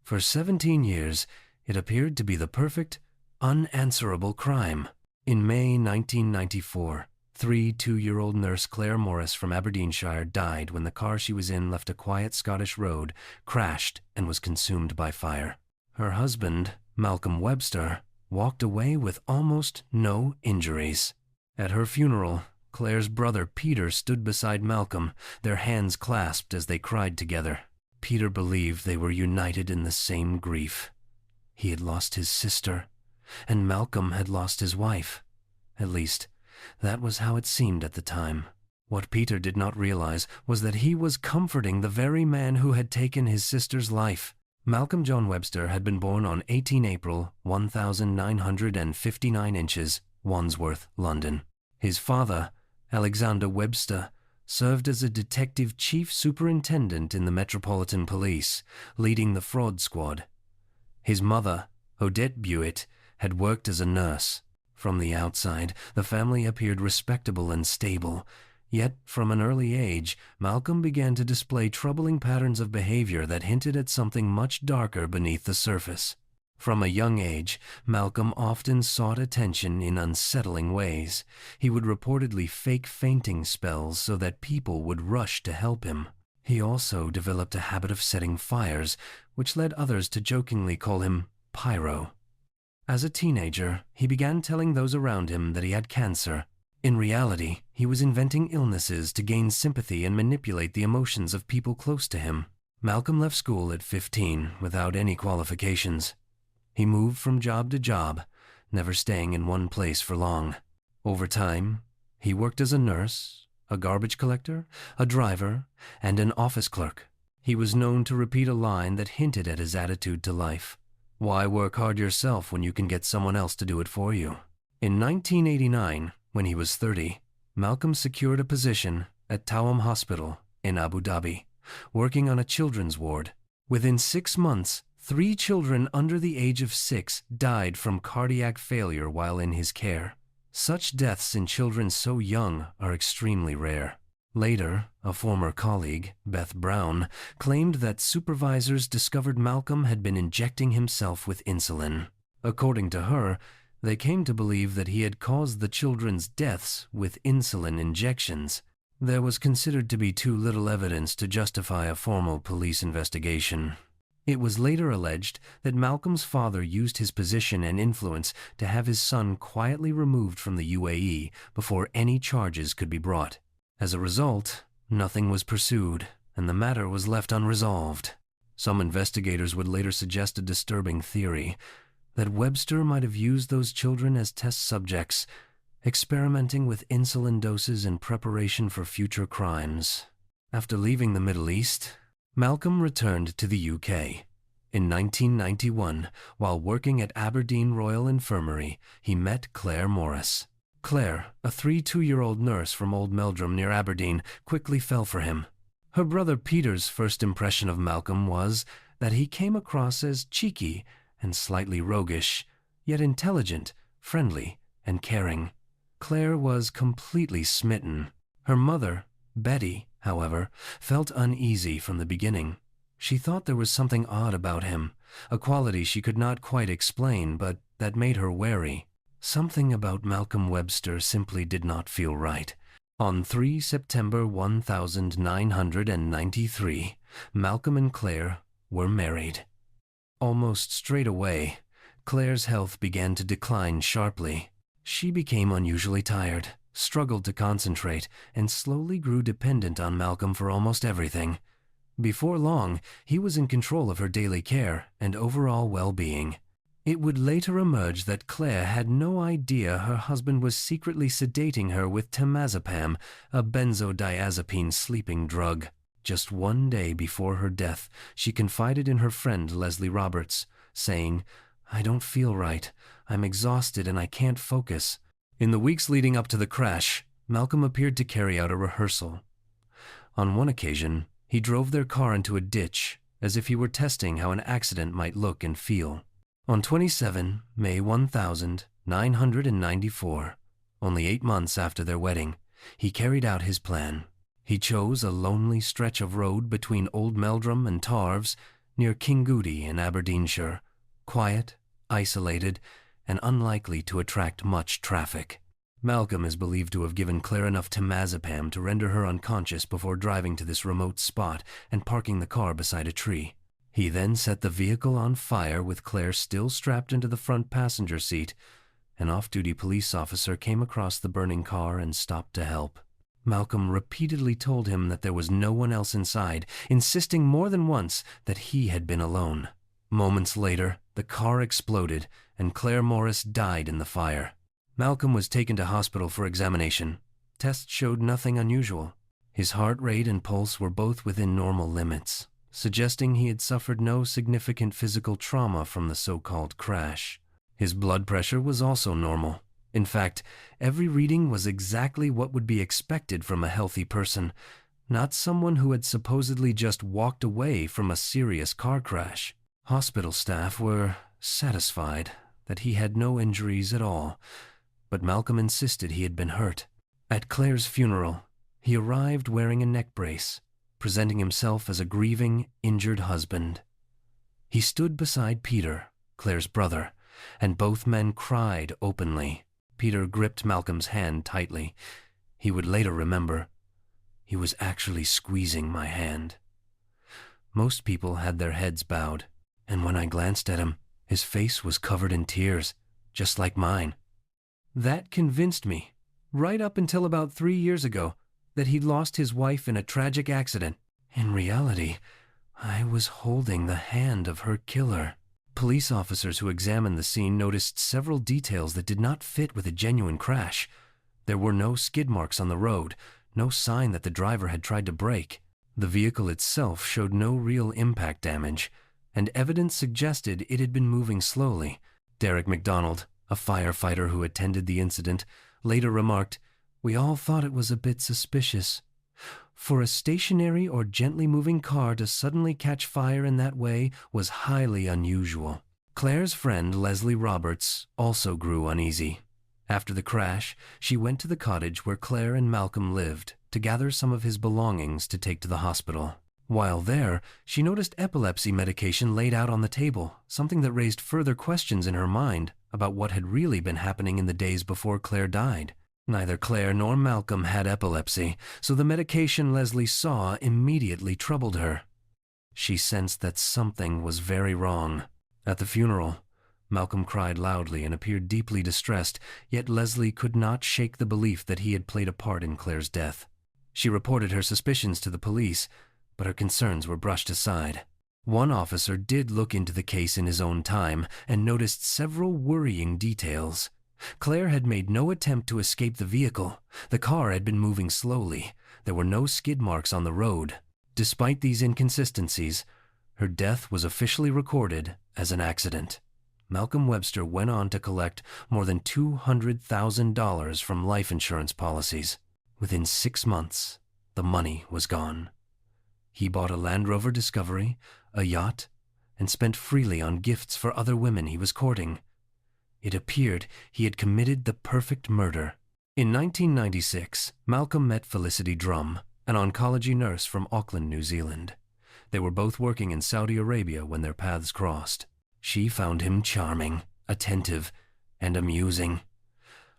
For 17 years, it appeared to be the perfect, unanswerable crime. In May 1994, 2-year-old nurse Claire Morris from Aberdeenshire died when the car she was in left a quiet Scottish road, crashed, and was consumed by fire. Her husband, Malcolm Webster, walked away with almost no injuries. At her funeral, Claire's brother Peter stood beside Malcolm, their hands clasped as they cried together. Peter believed they were united in the same grief. He had lost his sister, and Malcolm had lost his wife. At least, that was how it seemed at the time. What Peter did not realize was that he was comforting the very man who had taken his sister's life. Malcolm John Webster had been born on 18 April 1959 inches, Wandsworth, London. His father, Alexander Webster, served as a detective chief superintendent in the Metropolitan Police, leading the fraud squad. His mother, Odette Buett, had worked as a nurse. From the outside, the family appeared respectable and stable. Yet, from an early age, Malcolm began to display troubling patterns of behavior that hinted at something much darker beneath the surface. From a young age, Malcolm often sought attention in unsettling ways. He would reportedly fake fainting spells so that people would rush to help him. He also developed a habit of setting fires, which led others to jokingly call him Pyro. As a teenager, he began telling those around him that he had cancer. In reality, he was inventing illnesses to gain sympathy and manipulate the emotions of people close to him. Malcolm left school at 15 without any qualifications. He moved from job to job, never staying in one place for long. Over time, he worked as a nurse, a garbage collector, a driver, and an office clerk. He was known to repeat a line that hinted at his attitude to life. Why work hard yourself when you can get someone else to do it for you? In 1989, when he was 30, Malcolm secured a position at Tawam Hospital in Abu Dhabi, working on a children's ward. Within 6 months, 3 children under the age of 6 died from cardiac failure while in his care. Such deaths in children so young are extremely rare. Later, a former colleague, Beth Brown, claimed that supervisors discovered Malcolm had been injecting himself with insulin. According to her, they came to believe that he had caused the children's deaths with insulin injections. There was considered to be too little evidence to justify a formal police investigation. It was later alleged that Malcolm's father used his position and influence to have his son quietly removed from the UAE before any charges could be brought. As a result, nothing was pursued, and the matter was left unresolved. Some investigators would later suggest a disturbing theory that Webster might have used those children as test subjects, experimenting with insulin doses in preparation for future crimes. After leaving the Middle East, Malcolm returned to the UK. In 1991, while working at Aberdeen Royal Infirmary, he met Claire Morris. Claire, a 2-year-old nurse from Old Meldrum near Aberdeen, quickly fell for him. Her brother Peter's first impression of Malcolm was that he came across as cheeky and slightly roguish, yet intelligent, friendly, and caring. Claire was completely smitten. Her mother, Betty, however, felt uneasy from the beginning. She thought there was something odd about him, a quality she could not quite explain, but that made her wary. Something about Malcolm Webster simply did not feel right. On 3 September 1993, Malcolm and Claire were married. Almost straight away, Claire's health began to decline sharply. She became unusually tired, struggled to concentrate, and slowly grew dependent on Malcolm for almost everything. Before long, he was in control of her daily care and overall well-being. It would later emerge that Claire had no idea her husband was secretly sedating her with temazepam, a benzodiazepine sleeping drug. Just one day before her death, she confided in her friend Leslie Roberts, saying, "I don't feel right. I'm exhausted and I can't focus." In the weeks leading up to the crash, Malcolm appeared to carry out a rehearsal. On one occasion, he drove their car into a ditch, as if he were testing how an accident might look and feel. On 27 May 1994, only 8 months after their wedding, he carried out his plan. He chose a lonely stretch of road between Old Meldrum and Tarves near Kingoody in Aberdeenshire, quiet, isolated, and unlikely to attract much traffic. Malcolm is believed to have given Claire enough temazepam to render her unconscious before driving to this remote spot and parking the car beside a tree. He then set the vehicle on fire with Claire still strapped into the front passenger seat. An off-duty police officer came across the burning car and stopped to help. Malcolm repeatedly told him that there was no one else inside, insisting more than once that he had been alone. Moments later, the car exploded and Claire Morris died in the fire. Malcolm was taken to hospital for examination. Tests showed nothing unusual. His heart rate and pulse were both within normal limits, suggesting he had suffered no significant physical trauma from the so-called crash. His blood pressure was also normal. In fact, every reading was exactly what would be expected from a healthy person, not someone who had supposedly just walked away from a serious car crash. Hospital staff were satisfied that he had no injuries at all, but Malcolm insisted he had been hurt. At Claire's funeral, he arrived wearing a neck brace, presenting himself as a grieving, injured husband. He stood beside Peter, Claire's brother, and both men cried openly. Peter gripped Malcolm's hand tightly. He would later remember, he was actually squeezing my hand. Most people had their heads bowed, and when I glanced at him, his face was covered in tears, just like mine. That convinced me, right up until about 3 years ago, that he'd lost his wife in a tragic accident. In reality, I was holding the hand of her killer. Police officers who examined the scene noticed several details that did not fit with a genuine crash. There were no skid marks on the road, no sign that the driver had tried to brake. The vehicle itself showed no real impact damage, and evidence suggested it had been moving slowly. Derek MacDonald, a firefighter who attended the incident, later remarked, "We all thought it was a bit suspicious. For a stationary or gently moving car to suddenly catch fire in that way was highly unusual." Claire's friend Leslie Roberts also grew uneasy. After the crash, she went to the cottage where Claire and Malcolm lived to gather some of his belongings to take to the hospital. While there, she noticed epilepsy medication laid out on the table, something that raised further questions in her mind about what had really been happening in the days before Claire died. Neither Claire nor Malcolm had epilepsy, so the medication Leslie saw immediately troubled her. She sensed that something was very wrong. At the funeral, Malcolm cried loudly and appeared deeply distressed, yet Leslie could not shake the belief that he had played a part in Claire's death. She reported her suspicions to the police, but her concerns were brushed aside. One officer did look into the case in his own time and noticed several worrying details. Claire had made no attempt to escape the vehicle. The car had been moving slowly. There were no skid marks on the road. Despite these inconsistencies, her death was officially recorded as an accident. Malcolm Webster went on to collect more than $200,000 from life insurance policies. Within 6 months, the money was gone. He bought a Land Rover Discovery, a yacht, and spent freely on gifts for other women he was courting. It appeared he had committed the perfect murder. In 1996, Malcolm met Felicity Drum, an oncology nurse from Auckland, New Zealand. They were both working in Saudi Arabia when their paths crossed. She found him charming, attentive, and amusing.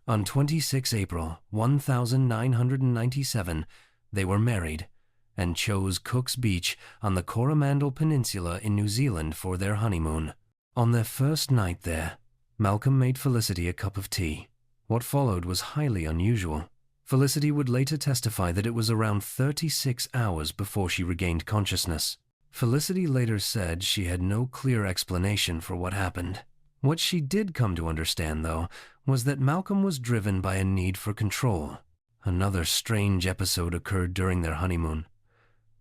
On 26 April 1997, they were married and chose Cook's Beach on the Coromandel Peninsula in New Zealand for their honeymoon. On their first night there, Malcolm made Felicity a cup of tea. What followed was highly unusual. Felicity would later testify that it was around 36 hours before she regained consciousness. Felicity later said she had no clear explanation for what happened. What she did come to understand, though, was that Malcolm was driven by a need for control. Another strange episode occurred during their honeymoon.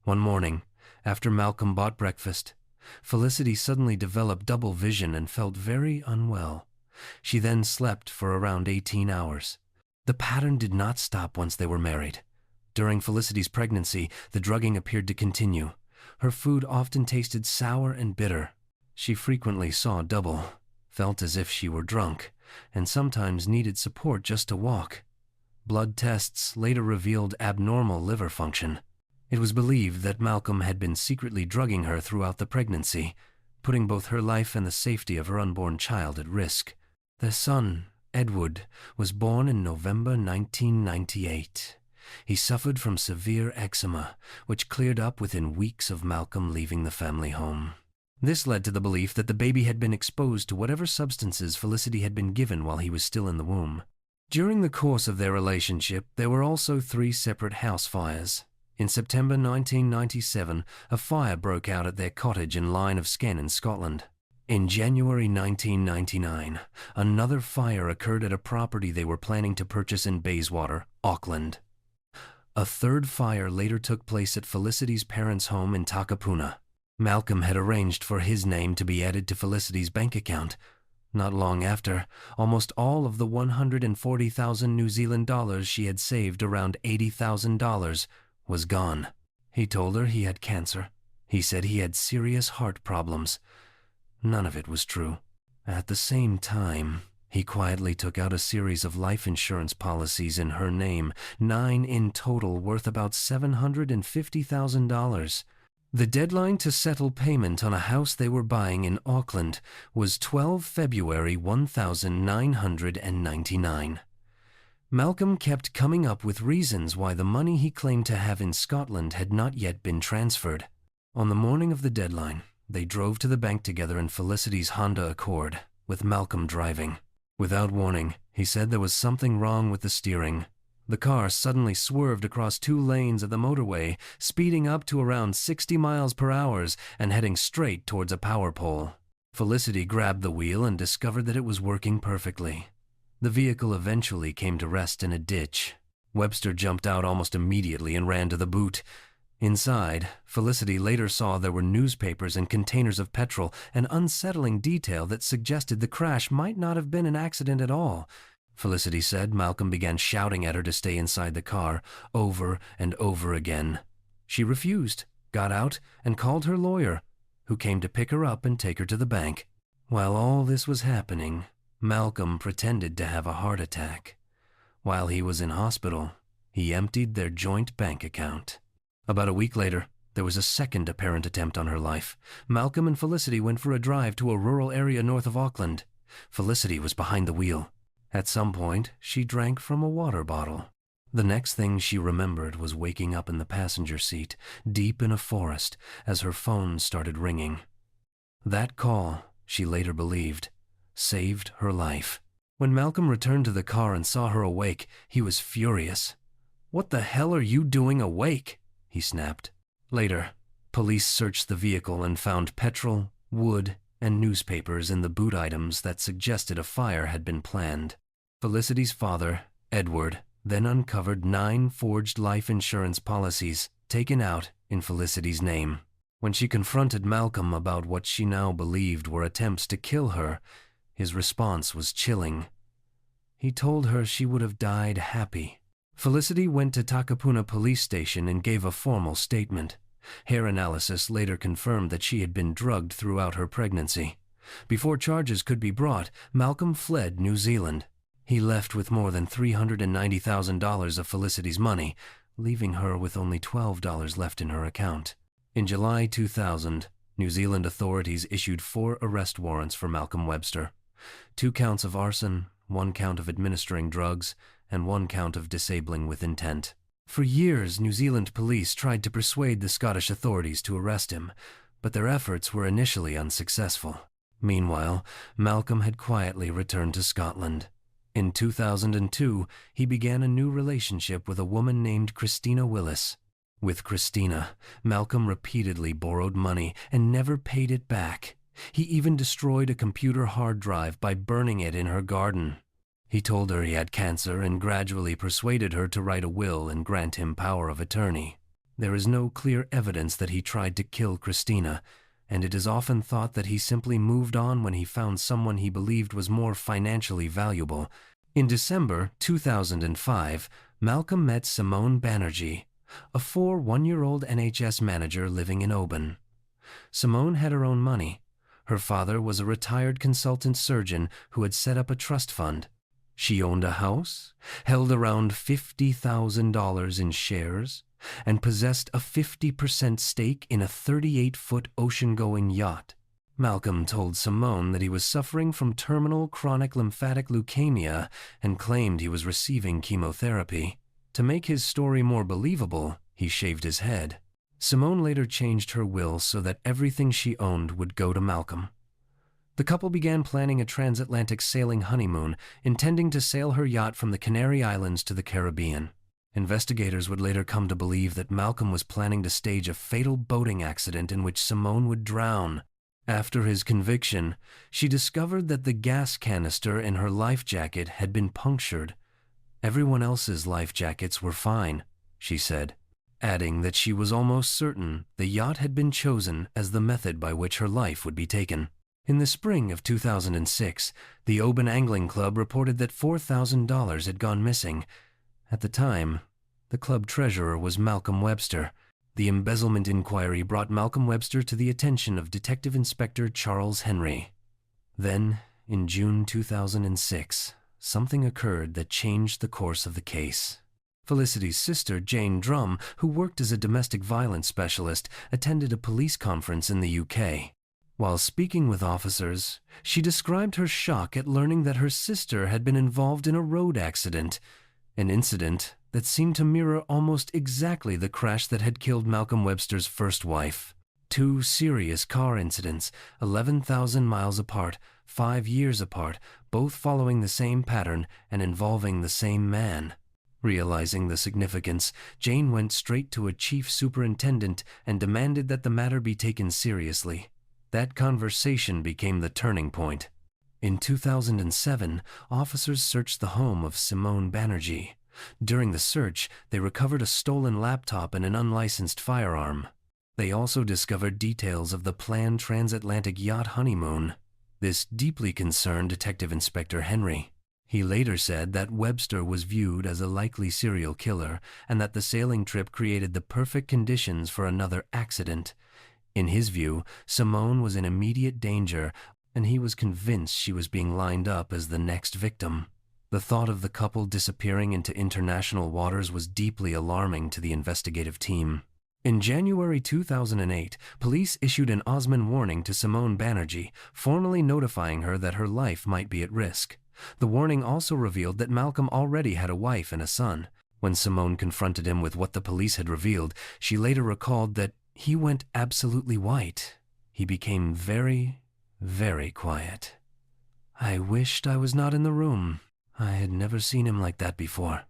One morning, after Malcolm bought breakfast, Felicity suddenly developed double vision and felt very unwell. She then slept for around 18 hours. The pattern did not stop once they were married. During Felicity's pregnancy, the drugging appeared to continue. Her food often tasted sour and bitter. She frequently saw double, felt as if she were drunk, and sometimes needed support just to walk. Blood tests later revealed abnormal liver function. It was believed that Malcolm had been secretly drugging her throughout the pregnancy, putting both her life and the safety of her unborn child at risk. Their son, Edward, was born in November 1998. He suffered from severe eczema, which cleared up within weeks of Malcolm leaving the family home. This led to the belief that the baby had been exposed to whatever substances Felicity had been given while he was still in the womb. During the course of their relationship, there were also 3 separate house fires. In September 1997, a fire broke out at their cottage in Line of Sken in Scotland. In January 1999, another fire occurred at a property they were planning to purchase in Bayswater, Auckland. A 3rd fire later took place at Felicity's parents' home in Takapuna. Malcolm had arranged for his name to be added to Felicity's bank account. Not long after, almost all of the 140,000 New Zealand dollars she had saved, around $80,000, was gone. He told her he had cancer. He said he had serious heart problems. None of it was true. At the same time, he quietly took out a series of life insurance policies in her name, 9 in total, worth about $750,000. The deadline to settle payment on a house they were buying in Auckland was 12 February 1999. Malcolm kept coming up with reasons why the money he claimed to have in Scotland had not yet been transferred. On the morning of the deadline, they drove to the bank together in Felicity's Honda Accord, with Malcolm driving. Without warning, he said there was something wrong with the steering. The car suddenly swerved across 2 lanes of the motorway, speeding up to around 60 miles per hour and heading straight towards a power pole. Felicity grabbed the wheel and discovered that it was working perfectly. The vehicle eventually came to rest in a ditch. Webster jumped out almost immediately and ran to the boot. Inside, Felicity later saw there were newspapers and containers of petrol, an unsettling detail that suggested the crash might not have been an accident at all. Felicity said Malcolm began shouting at her to stay inside the car, over and over again. She refused, got out, and called her lawyer, who came to pick her up and take her to the bank. While all this was happening, Malcolm pretended to have a heart attack. While he was in hospital, he emptied their joint bank account. About a week later, there was a second apparent attempt on her life. Malcolm and Felicity went for a drive to a rural area north of Auckland. Felicity was behind the wheel. At some point, she drank from a water bottle. The next thing she remembered was waking up in the passenger seat, deep in a forest, as her phone started ringing. That call, she later believed, saved her life. When Malcolm returned to the car and saw her awake, he was furious. "What the hell are you doing awake?" he snapped. Later, police searched the vehicle and found petrol, wood, and newspapers in the boot items that suggested a fire had been planned. Felicity's father, Edward, then uncovered 9 forged life insurance policies taken out in Felicity's name. When she confronted Malcolm about what she now believed were attempts to kill her, his response was chilling. He told her she would have died happy. Felicity went to Takapuna police station and gave a formal statement. Hair analysis later confirmed that she had been drugged throughout her pregnancy. Before charges could be brought, Malcolm fled New Zealand. He left with more than $390,000 of Felicity's money, leaving her with only $12 left in her account. In July 2000, New Zealand authorities issued 4 arrest warrants for Malcolm Webster. 2 counts of arson, 1 count of administering drugs, and 1 count of disabling with intent. For years, New Zealand police tried to persuade the Scottish authorities to arrest him, but their efforts were initially unsuccessful. Meanwhile, Malcolm had quietly returned to Scotland. In 2002, he began a new relationship with a woman named Christina Willis. With Christina, Malcolm repeatedly borrowed money and never paid it back. He even destroyed a computer hard drive by burning it in her garden. He told her he had cancer and gradually persuaded her to write a will and grant him power of attorney. There is no clear evidence that he tried to kill Christina, and it is often thought that he simply moved on when he found someone he believed was more financially valuable. In December 2005, Malcolm met Simone Banerjee, a 1-year-old NHS manager living in Oban. Simone had her own money. Her father was a retired consultant surgeon who had set up a trust fund. She owned a house, held around $50,000 in shares, and possessed a 50% stake in a 38-foot ocean-going yacht. Malcolm told Simone that he was suffering from terminal chronic lymphatic leukemia and claimed he was receiving chemotherapy. To make his story more believable, he shaved his head. Simone later changed her will so that everything she owned would go to Malcolm. The couple began planning a transatlantic sailing honeymoon, intending to sail her yacht from the Canary Islands to the Caribbean. Investigators would later come to believe that Malcolm was planning to stage a fatal boating accident in which Simone would drown. After his conviction, she discovered that the gas canister in her life jacket had been punctured. Everyone else's life jackets were fine, she said, adding that she was almost certain the yacht had been chosen as the method by which her life would be taken. In the spring of 2006, the Oban Angling Club reported that $4,000 had gone missing. At the time, the club treasurer was Malcolm Webster. The embezzlement inquiry brought Malcolm Webster to the attention of Detective Inspector Charles Henry. Then, in June 2006, something occurred that changed the course of the case. Felicity's sister, Jane Drum, who worked as a domestic violence specialist, attended a police conference in the UK. While speaking with officers, she described her shock at learning that her sister had been involved in a road accident, an incident that seemed to mirror almost exactly the crash that had killed Malcolm Webster's first wife. 2 serious car incidents, 11,000 miles apart, 5 years apart, both following the same pattern and involving the same man. Realizing the significance, Jane went straight to a chief superintendent and demanded that the matter be taken seriously. That conversation became the turning point. In 2007, officers searched the home of Simone Banerjee. During the search, they recovered a stolen laptop and an unlicensed firearm. They also discovered details of the planned transatlantic yacht honeymoon. This deeply concerned Detective Inspector Henry. He later said that Webster was viewed as a likely serial killer and that the sailing trip created the perfect conditions for another accident. In his view, Simone was in immediate danger, and he was convinced she was being lined up as the next victim. The thought of the couple disappearing into international waters was deeply alarming to the investigative team. In January 2008, police issued an Osmond warning to Simone Banerjee, formally notifying her that her life might be at risk. The warning also revealed that Malcolm already had a wife and a son. When Simone confronted him with what the police had revealed, she later recalled that he went absolutely white. He became very, very quiet. I wished I was not in the room. I had never seen him like that before.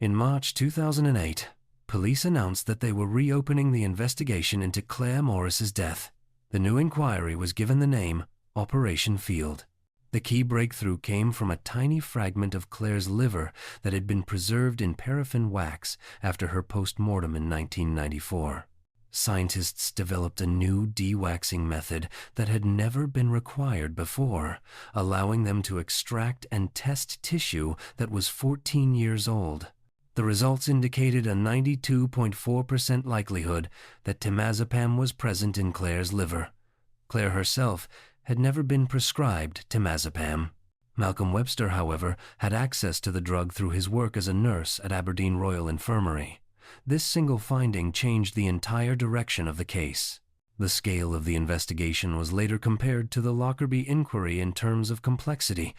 In March 2008, police announced that they were reopening the investigation into Claire Morris's death. The new inquiry was given the name Operation Field. The key breakthrough came from a tiny fragment of Claire's liver that had been preserved in paraffin wax after her post-mortem in 1994. Scientists developed a new de-waxing method that had never been required before, allowing them to extract and test tissue that was 14 years old. The results indicated a 92.4% likelihood that temazepam was present in Claire's liver. Claire herself had never been prescribed temazepam. Malcolm Webster, however, had access to the drug through his work as a nurse at Aberdeen Royal Infirmary. This single finding changed the entire direction of the case. The scale of the investigation was later compared to the Lockerbie inquiry in terms of complexity.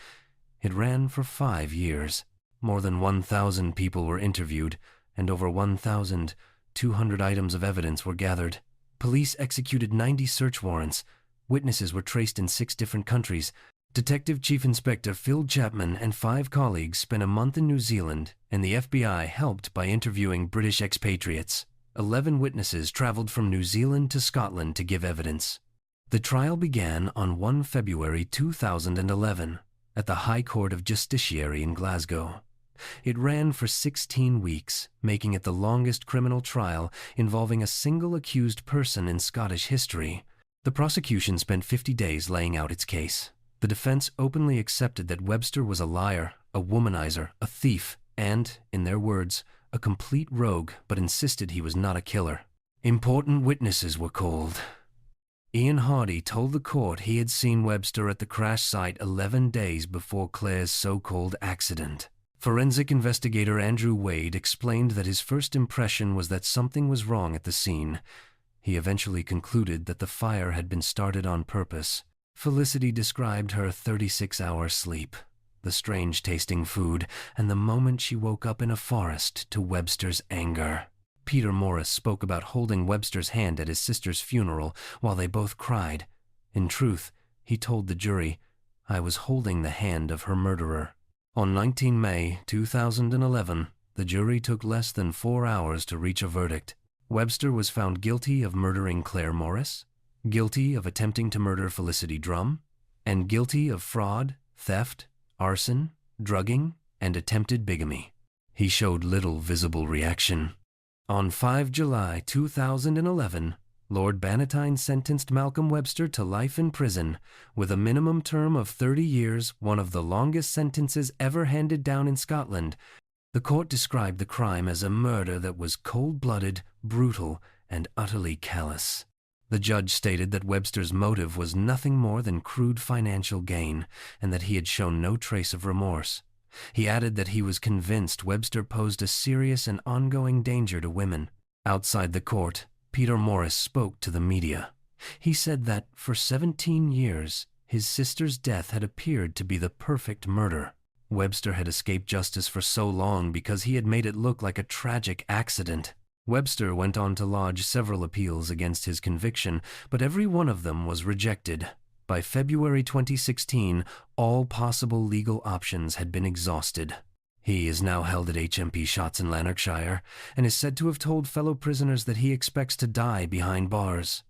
It ran for 5 years. More than 1,000 people were interviewed, and over 1,200 items of evidence were gathered. Police executed 90 search warrants. Witnesses were traced in 6 different countries. Detective Chief Inspector Phil Chapman and 5 colleagues spent a month in New Zealand, and the FBI helped by interviewing British expatriates. 11 witnesses traveled from New Zealand to Scotland to give evidence. The trial began on 1 February 2011 at the High Court of Justiciary in Glasgow. It ran for 16 weeks, making it the longest criminal trial involving a single accused person in Scottish history. The prosecution spent 50 days laying out its case. The defense openly accepted that Webster was a liar, a womanizer, a thief, and, in their words, a complete rogue, but insisted he was not a killer. Important witnesses were called. Ian Hardy told the court he had seen Webster at the crash site 11 days before Claire's so-called accident. Forensic investigator Andrew Wade explained that his first impression was that something was wrong at the scene. He eventually concluded that the fire had been started on purpose. Felicity described her 36-hour sleep, the strange-tasting food, and the moment she woke up in a forest to Webster's anger. Peter Morris spoke about holding Webster's hand at his sister's funeral while they both cried. In truth, he told the jury, "I was holding the hand of her murderer." On 19 May 2011, the jury took less than 4 hours to reach a verdict. Webster was found guilty of murdering Claire Morris, guilty of attempting to murder Felicity Drum, and guilty of fraud, theft, arson, drugging, and attempted bigamy. He showed little visible reaction. On 5 July 2011, Lord Bannatyne sentenced Malcolm Webster to life in prison, with a minimum term of 30 years, one of the longest sentences ever handed down in Scotland. The court described the crime as a murder that was cold-blooded, brutal, and utterly callous. The judge stated that Webster's motive was nothing more than crude financial gain, and that he had shown no trace of remorse. He added that he was convinced Webster posed a serious and ongoing danger to women. Outside the court, Peter Morris spoke to the media. He said that, for 17 years, his sister's death had appeared to be the perfect murder. Webster had escaped justice for so long because he had made it look like a tragic accident. Webster went on to lodge several appeals against his conviction, but every one of them was rejected. By February 2016, all possible legal options had been exhausted. He is now held at HMP Shotts in Lanarkshire and is said to have told fellow prisoners that he expects to die behind bars.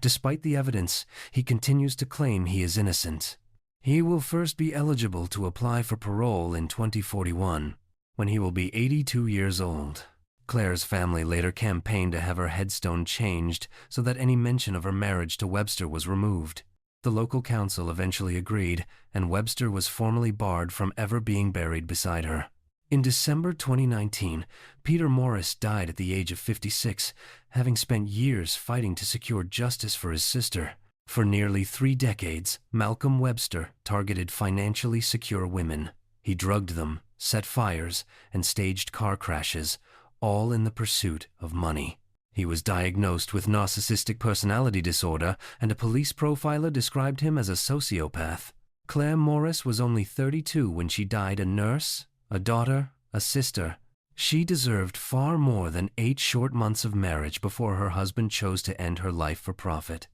Despite the evidence, he continues to claim he is innocent. He will first be eligible to apply for parole in 2041, when he will be 82 years old. Claire's family later campaigned to have her headstone changed so that any mention of her marriage to Webster was removed. The local council eventually agreed, and Webster was formally barred from ever being buried beside her. In December 2019, Peter Morris died at the age of 56, having spent years fighting to secure justice for his sister. For nearly 3 decades, Malcolm Webster targeted financially secure women. He drugged them, set fires, and staged car crashes, all in the pursuit of money. He was diagnosed with narcissistic personality disorder, and a police profiler described him as a sociopath. Claire Morris was only 32 when she died, a nurse, a daughter, a sister. She deserved far more than 8 short months of marriage before her husband chose to end her life for profit.